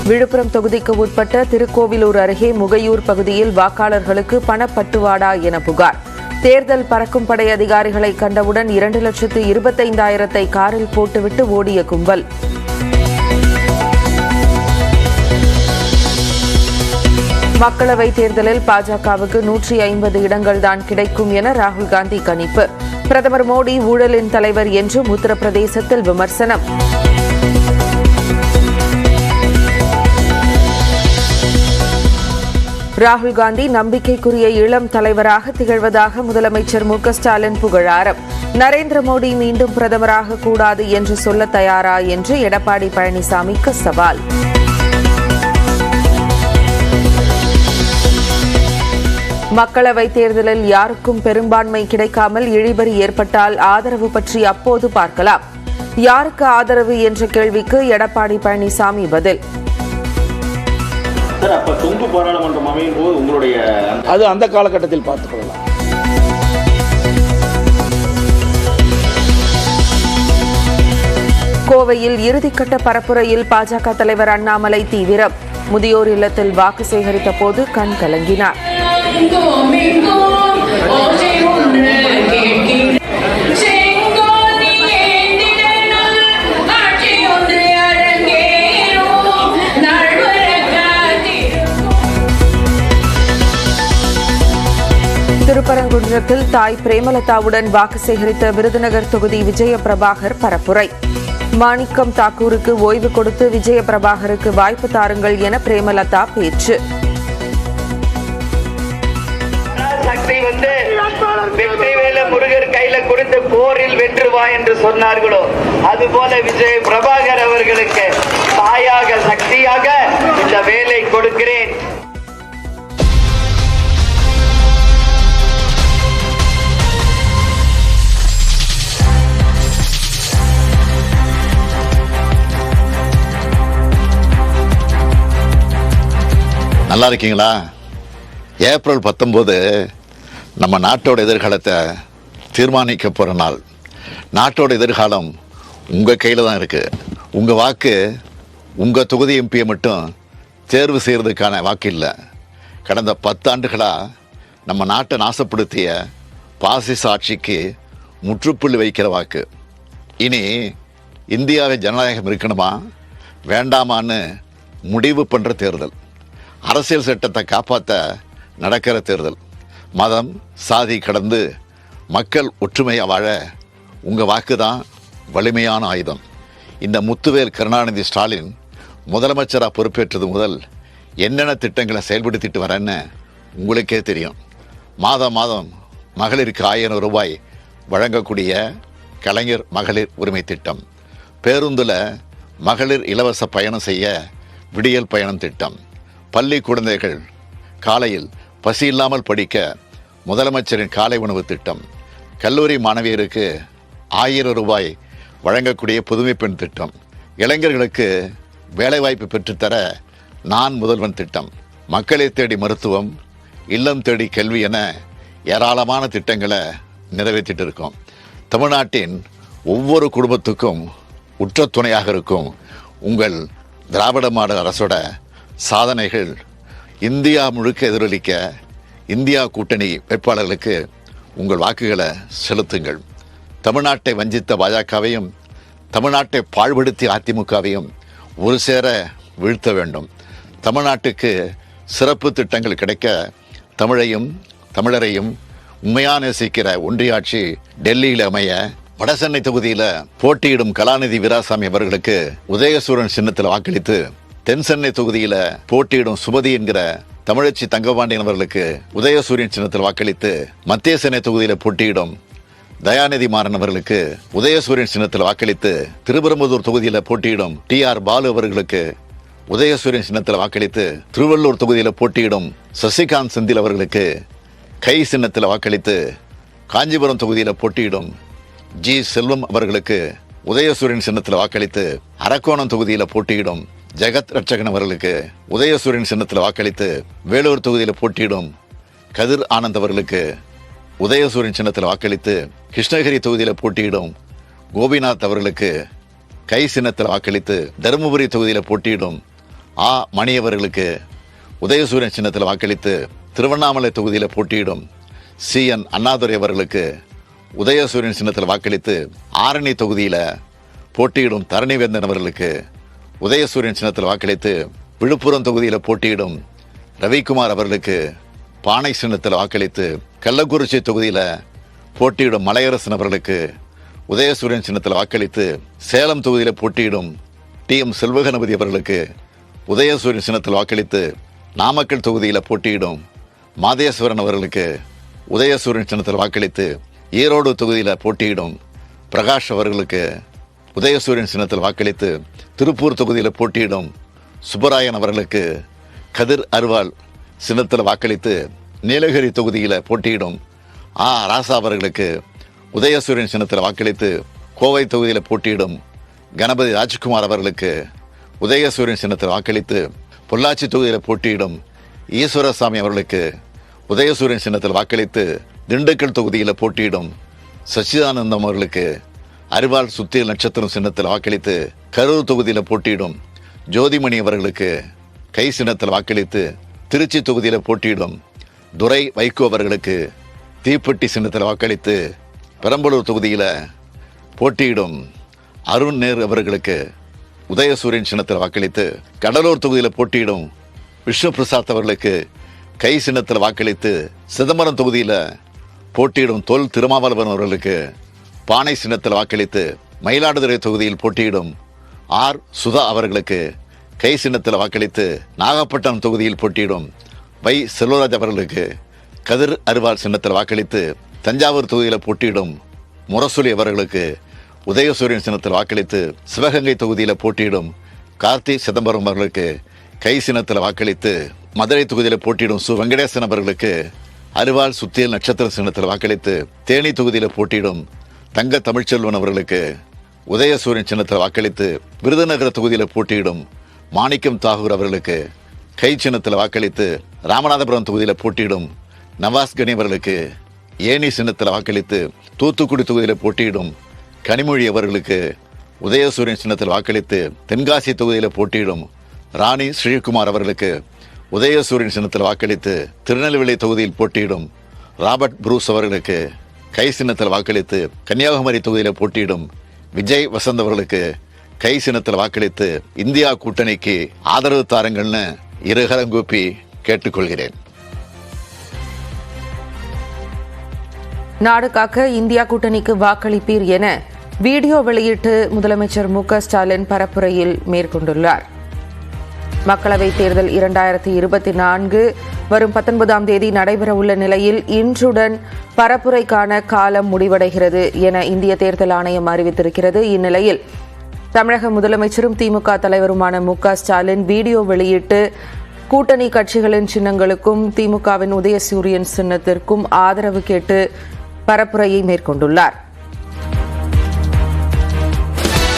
விழுப்புரம் தொகுதிக்கு உட்பட்ட திருக்கோவிலூர் அருகே முகையூர் பகுதியில் வாக்காளர்களுக்கு பணப்பட்டுவாடா என புகார். தேர்தல் பறக்கும் படை அதிகாரிகளை கண்டவுடன் 2,25,000 காரில் போட்டுவிட்டு ஓடிய கும்பல். மக்களவைத் தேர்தலில் பாஜகவுக்கு 150 இடங்கள்தான் கிடைக்கும் என ராகுல் காந்தி கணிப்பு. பிரதமர் மோடி ஊழலின் தலைவர் என்றும் உத்தரப்பிரதேசத்தில் விமர்சனம். ராகுல் காந்தி நம்பிக்கைக்குரிய இளம் தலைவராக திகழ்வதாக முதலமைச்சர் மு.க.ஸ்டாலின் புகழாரம். நரேந்திர மோடி மீண்டும் பிரதமராக கூடாது என்று சொல்ல தயாரா என்று எடப்பாடி பழனிசாமிக்கு சவால். மக்களவைத் தேர்தலில் யாருக்கும் பெரும்பான்மை கிடைக்காமல் இழுபறி ஏற்பட்டால் ஆதரவு பற்றி அப்போது பார்க்கலாம். யாருக்கு ஆதரவு என்ற கேள்விக்கு எடப்பாடி பழனிசாமி பதில். பாராளுமன்றம் அமையும் போது உங்களுடைய அது அந்த காலகட்டத்தில் பார்த்துக் கொள்ளலாம். கோவையில் இறுதிக்கட்ட பரப்புரையில் பாஜக தலைவர் அண்ணாமலை தீவிரம். முதியோர் இல்லத்தில் வாக்கு சேகரித்த போது கண் கலங்கினார். திருப்பரங்குன்றத்தில் தாய் பிரேமலதாவுடன் வாக்கு சேகரித்த விருதுநகர் தொகுதி விஜயபிரபாகர் பரப்புரை. மாணிக்கம் தாக்கூருக்கு ஓய்வு கொடுத்து விஜயபிரபாகருக்கு வாய்ப்பு தாருங்கள் என பிரேமலதா பேச்சு. முருகர் கையில கொடுத்து போரில் வென்றுவா என்று சொன்னார்களோ அதுபோல விஜய் பிரபாகர் அவர்களுக்கு தாயாக சக்தியாக இந்த வேலை கொடுக்கிறேன். நல்லா இருக்கீங்களா? ஏப்ரல் 19 நம்ம நாட்டோட எதிர்காலத்தை தீர்மானிக்க போகிற நாள். நாட்டோட எதிர்காலம் உங்கள் கையில் தான் இருக்குது. உங்கள் வாக்கு உங்கள் தொகுதி எம்பியை மட்டும் தேர்வு செய்கிறதுக்கான வாக்கு இல்லை. கடந்த 10 ஆண்டுகளாக நம்ம நாட்டை நாசப்படுத்திய பாசிச ஆட்சிக்கு முற்றுப்புள்ளி வைக்கிற வாக்கு. இனி இந்தியாவை ஜனநாயகம் இருக்கணுமா வேண்டாமான்னு முடிவு பண்ணுற தேர்தல். அரசியல் சட்டத்தை காப்பாற்ற நடக்கிற தேர்தல். மதம் சாதி கடந்து மக்கள் ஒற்றுமையாக வாழ உங்கள் வாக்கு தான் வலிமையான ஆயுதம். இந்த முத்துவேல் கருணாநிதி ஸ்டாலின் முதலமைச்சராக பொறுப்பேற்றது முதல் என்னென்ன திட்டங்களை செயல்படுத்திட்டு வரேன்னு உங்களுக்கே தெரியும். மாதம் மகளிருக்கு 1000 ரூபாய் வழங்கக்கூடிய கலைஞர் மகளிர் உரிமை திட்டம், பேருந்தில் மகளிர் இலவச பயணம் செய்ய விடியல் பயணம் திட்டம், பள்ளி குழந்தைகள் காலையில் பசி இல்லாமல் படிக்க முதலமைச்சரின் காலை உணவு திட்டம், கல்லூரி மாணவியருக்கு 1000 ரூபாய் வழங்கக்கூடிய புதுமை பெண் திட்டம், இளைஞர்களுக்கு வேலைவாய்ப்பு பெற்றுத்தர நான் முதல்வன் திட்டம், மக்களை தேடி மருத்துவம், இல்லம் தேடி கல்வி என ஏராளமான திட்டங்களை நிறைவேற்றிட்டு இருக்கோம். தமிழ்நாட்டின் ஒவ்வொரு குடும்பத்துக்கும் உற்ற துணையாக இருக்கும் உங்கள் திராவிட மாடல் அரசோட சாதனைகள் இந்தியா முழுக்க எதிரொலிக்க இந்தியா கூட்டணி வேட்பாளர்களுக்கு உங்கள் வாக்குகளை செலுத்துங்கள். தமிழ்நாட்டை வஞ்சித்த பாஜகவையும் தமிழ்நாட்டை பாழ்படுத்திய அதிமுகவையும் ஒரு சேர வீழ்த்த வேண்டும். தமிழ்நாட்டுக்கு சிறப்பு திட்டங்கள் கிடைக்க தமிழையும் தமிழரையும் உண்மையாக நேசிக்கிற ஒன்றியாட்சி டெல்லியில் அமைய வடசென்னை தொகுதியில் போட்டியிடும் கலாநிதி வீராசாமி அவர்களுக்கு உதயசூரன் சின்னத்தில் வாக்களித்து, தென் சென்னை தொகுதியில் போட்டியிடும் சுமதி என்கிற தமிழச்சி தங்கபாண்டியன் அவர்களுக்கு உதயசூரியன் சின்னத்தில் வாக்களித்து, மத்திய சென்னை தொகுதியில் போட்டியிடும் தயாநிதி மாறன் அவர்களுக்கு உதயசூரியன் சின்னத்தில் வாக்களித்து, திருப்பரங்குன்றம் தொகுதியில் போட்டியிடும் டி.ஆர். பாலு அவர்களுக்கு உதயசூரியன் சின்னத்தில் வாக்களித்து, திருவள்ளூர் தொகுதியில் போட்டியிடும் சசிகாந்த் செந்தில் அவர்களுக்கு கை சின்னத்தில் வாக்களித்து, காஞ்சிபுரம் தொகுதியில் போட்டியிடும் ஜி. செல்வம் அவர்களுக்கு உதயசூரியன் சின்னத்தில் வாக்களித்து, அரக்கோணம் தொகுதியில் போட்டியிடும் ஜெகத் ரட்சகன் அவர்களுக்கு உதயசூரியன் சின்னத்தில் வாக்களித்து, வேலூர் தொகுதியில் போட்டியிடும் கதிர் ஆனந்த் அவர்களுக்கு உதயசூரியன் சின்னத்தில் வாக்களித்து, கிருஷ்ணகிரி தொகுதியில் போட்டியிடும் கோபிநாத் அவர்களுக்கு கை சின்னத்தில் வாக்களித்து, தருமபுரி தொகுதியில் போட்டியிடும் ஆ மணி அவர்களுக்கு உதயசூரியன் சின்னத்தில் வாக்களித்து திருவண்ணாமலை தொகுதியில் போட்டியிடும் CN அண்ணாதுரை அவர்களுக்கு உதயசூரியன் சின்னத்தில் வாக்களித்து ஆரணி தொகுதியில் போட்டியிடும் தரணிவேந்தன் அவர்களுக்கு உதயசூரியன் சின்னத்தில் வாக்களித்து விழுப்புரம் தொகுதியில் போட்டியிடும் ரவிக்குமார் அவர்களுக்கு பானை சின்னத்தில் வாக்களித்து கள்ளக்குறிச்சி தொகுதியில் போட்டியிடும் மலையரசன் அவர்களுக்கு உதயசூரியன் சின்னத்தில் வாக்களித்து சேலம் தொகுதியில் போட்டியிடும் TM செல்வகணபதி அவர்களுக்கு உதயசூரியன் சின்னத்தில் வாக்களித்து நாமக்கல் தொகுதியில் போட்டியிடும் மாதேஸ்வரன் அவர்களுக்கு உதயசூரியன் சின்னத்தில் வாக்களித்து ஈரோடு தொகுதியில் போட்டியிடும் பிரகாஷ் அவர்களுக்கு உதயசூரியன் சின்னத்தில் வாக்களித்து திருப்பூர் தொகுதியில் போட்டியிடும் சுப்பராயன் அவர்களுக்கு கதிர் அருவாள் சின்னத்தில் வாக்களித்து நீலகிரி தொகுதியில் போட்டியிடும் ராசா அவர்களுக்கு உதயசூரியன் சின்னத்தில் வாக்களித்து கோவை தொகுதியில் போட்டியிடும் கணபதி ராஜ்குமார் அவர்களுக்கு உதயசூரியன் சின்னத்தில் வாக்களித்து பொள்ளாச்சி தொகுதியில் போட்டியிடும் ஈஸ்வரசாமி அவர்களுக்கு உதயசூரியன் சின்னத்தில் வாக்களித்து திண்டுக்கல் தொகுதியில் போட்டியிடும் சச்சிதானந்தம் அவர்களுக்கு அரிவாள் சுத்தியல் நட்சத்திரம் சின்னத்தில் வாக்களித்து கரூர் தொகுதியில் போட்டியிடும் ஜோதிமணி அவர்களுக்கு கை சின்னத்தில் வாக்களித்து திருச்சி தொகுதியில் போட்டியிடும் துரை வைகோ அவர்களுக்கு தீப்பெட்டி சின்னத்தில் வாக்களித்து பெரம்பலூர் தொகுதியில் போட்டியிடும் அருண் நேரு அவர்களுக்கு உதயசூரியன் சின்னத்தில் வாக்களித்து கடலூர் தொகுதியில் போட்டியிடும் விஷ்ணு பிரசாத் அவர்களுக்கு கை சின்னத்தில் வாக்களித்து சிதம்பரம் தொகுதியில் போட்டியிடும் தொல் திருமாவளவன் அவர்களுக்கு பானை சின்னத்தில் வாக்களித்து மயிலாடுதுறை தொகுதியில் போட்டியிடும் சுதா அவர்களுக்கு கை சின்னத்தில் வாக்களித்து நாகப்பட்டினம் தொகுதியில் போட்டியிடும் செல்வராஜ் அவர்களுக்கு கதிர் அருவாள் சின்னத்தில் வாக்களித்து தஞ்சாவூர் தொகுதியில் போட்டியிடும் முரசொலி அவர்களுக்கு உதயசூரியன் சின்னத்தில் வாக்களித்து சிவகங்கை தொகுதியில் போட்டியிடும் கார்த்தி சிதம்பரம் அவர்களுக்கு கை சின்னத்தில் வாக்களித்து மதுரை தொகுதியில் போட்டியிடும் வெங்கடேசன் அவர்களுக்கு அரிவாள் சுத்தியல் நட்சத்திர சின்னத்தில் வாக்களித்து தேனி தொகுதியில் போட்டியிடும் தங்க தமிழ்ச்செல்வன் அவர்களுக்கு உதயசூரியன் சின்னத்தில் வாக்களித்து விருதுநகர தொகுதியில் போட்டியிடும் மாணிக்கம் தாகூர் அவர்களுக்கு கை சின்னத்தில் வாக்களித்து ராமநாதபுரம் தொகுதியில் போட்டியிடும் நவாஸ் கனி அவர்களுக்கு ஏனி சின்னத்தில் வாக்களித்து தூத்துக்குடி தொகுதியில் போட்டியிடும் கனிமொழி அவர்களுக்கு உதயசூரியன் சின்னத்தில் வாக்களித்து தென்காசி தொகுதியில் போட்டியிடும் ராணி ஸ்ரீகுமார் அவர்களுக்கு உதயசூரியன் சின்னத்தில் வாக்களித்து திருநெல்வேலி தொகுதியில் போட்டியிடும் ராபர்ட் புரூஸ் அவர்களுக்கு கை சின்னத்தில் வாக்களித்து கன்னியாகுமரி தொகுதியில் போட்டியிடும் விஜய் வசந்த் அவர்களுக்கு கை சின்னத்தில் வாக்களித்து இந்தியா கூட்டணிக்கு ஆதரவு தாருங்கள்னு இருகரங்கூப்பி கேட்டுக்கொள்கிறேன். நாடு காக்க இந்தியா கூட்டணிக்கு வாக்களிப்பீர் என வீடியோ வெளியிட்டு முதலமைச்சர் மு.க.ஸ்டாலின் பரப்புரையில் மேற்கொண்டுள்ளார். மக்களவைத் தேர்தல் 2024 வரும் 19ஆம் தேதி நடைபெறவுள்ள நிலையில் இன்றுடன் பரப்புரைக்கான காலம் முடிவடைகிறது என இந்திய தேர்தல் ஆணையம் அறிவித்திருக்கிறது. இந்நிலையில் தமிழக முதலமைச்சரும் திமுக தலைவருமான மு.க.ஸ்டாலின் வீடியோ வெளியிட்டு கூட்டணி கட்சிகளின் சின்னங்களுக்கும் திமுகவின் உதயசூரியன் சின்னத்திற்கும் ஆதரவு கேட்டு பரப்புரையை மேற்கொண்டுள்ளார்.